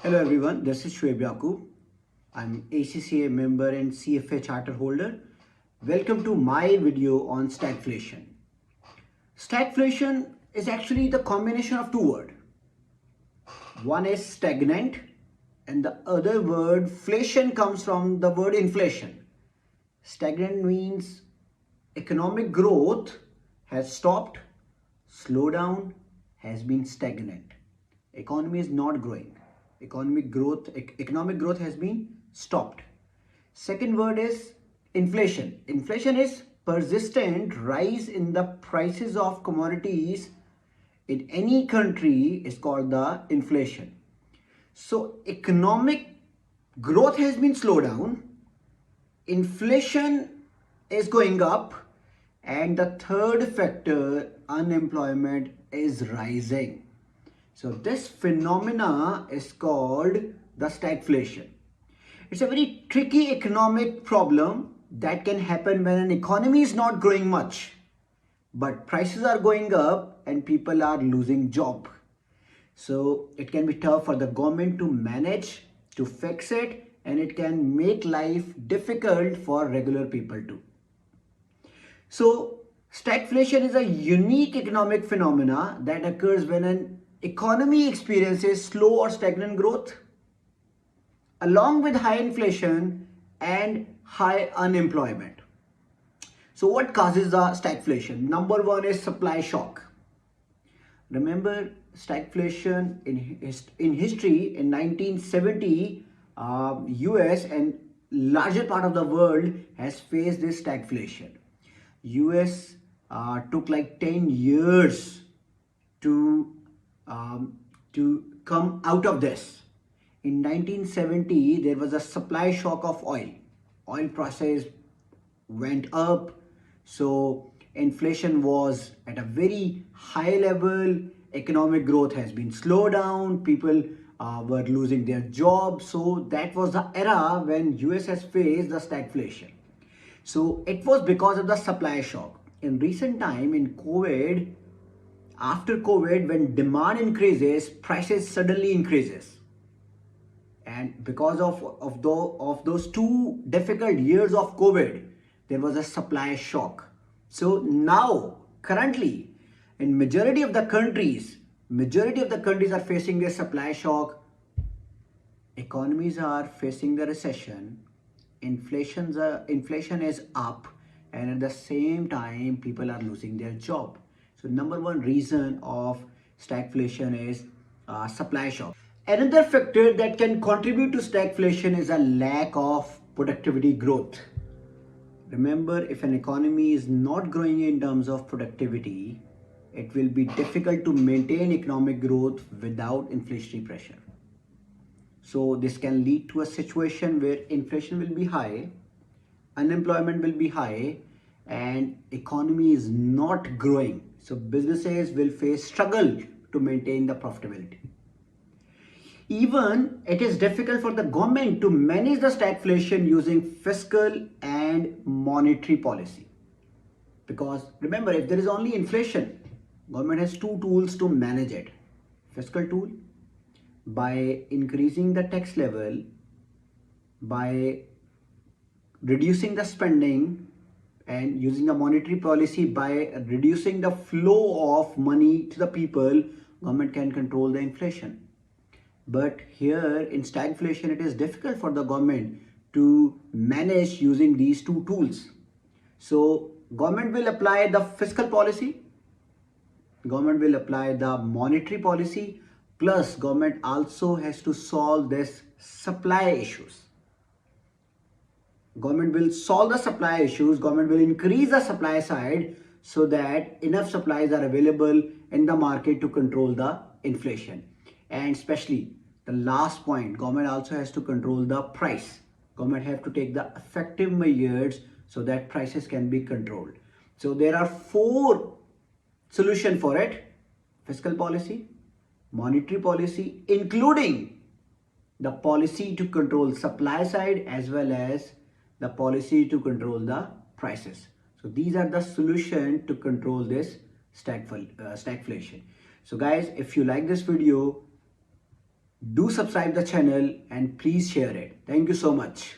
Hello everyone, this is Shoaib Yaqub. I'm ACCA member and CFA charter holder. Welcome to my video on stagflation. Stagflation is actually the combination of two words. One is stagnant and the other word flation comes from the word inflation. Stagnant means economic growth has stopped, slowdown has been stagnant. Economy is not growing. Economic growth has been stopped. Second word is inflation. Inflation is persistent rise in the prices of commodities in any country is called the inflation. So economic growth has been slowed down, inflation is going up, and the third factor, unemployment, is rising. So this phenomena is called the stagflation. It's a very tricky economic problem that can happen when an economy is not growing much, but prices are going up and people are losing job. So it can be tough for the government to manage, to fix it, and it can make life difficult for regular people too. So stagflation is a unique economic phenomena that occurs when an economy experiences slow or stagnant growth along with high inflation and high unemployment. So what causes the stagflation? Number one is supply shock. Remember stagflation in history in 1970, US and larger part of the world has faced this stagflation. US took like 10 years to come out of this. In 1970, there was a supply shock of oil. Oil prices went up, so inflation was at a very high level. Economic growth has been slowed down. People were losing their jobs. So that was the era when US has faced the stagflation. So it was because of the supply shock. In recent time, in COVID, after COVID, when demand increases, prices suddenly increases. And because of those 2 difficult years of COVID, there was a supply shock. So now, currently, in majority of the countries are facing this supply shock. Economies are facing the recession. Inflation is up, and at the same time, people are losing their job. So number one reason of stagflation is supply shock. Another factor that can contribute to stagflation is a lack of productivity growth. Remember, if an economy is not growing in terms of productivity, it will be difficult to maintain economic growth without inflationary pressure. So this can lead to a situation where inflation will be high, unemployment will be high, and economy is not growing. So businesses will face struggle to maintain the profitability. Even it is difficult for the government to manage the stagflation using fiscal and monetary policy. Because remember, if there is only inflation, government has two tools to manage it. Fiscal tool, by increasing the tax level, by reducing the spending, and using a monetary policy by reducing the flow of money to the people, government can control the inflation. But here in stagflation, it is difficult for the government to manage using these two tools. So government will apply the fiscal policy, government will apply the monetary policy, plus government also has to solve this supply issues. Government will solve the supply issues, government will increase the supply side so that enough supplies are available in the market to control the inflation. And especially the last point, government also has to control the price. Government have to take the effective measures so that prices can be controlled. So there are 4 solutions for it: fiscal policy, monetary policy, including the policy to control supply side as well as the policy to control the prices. So these are the solution to control this stagflation. So guys, if you like this video, Do subscribe the channel and please share it. Thank you so much.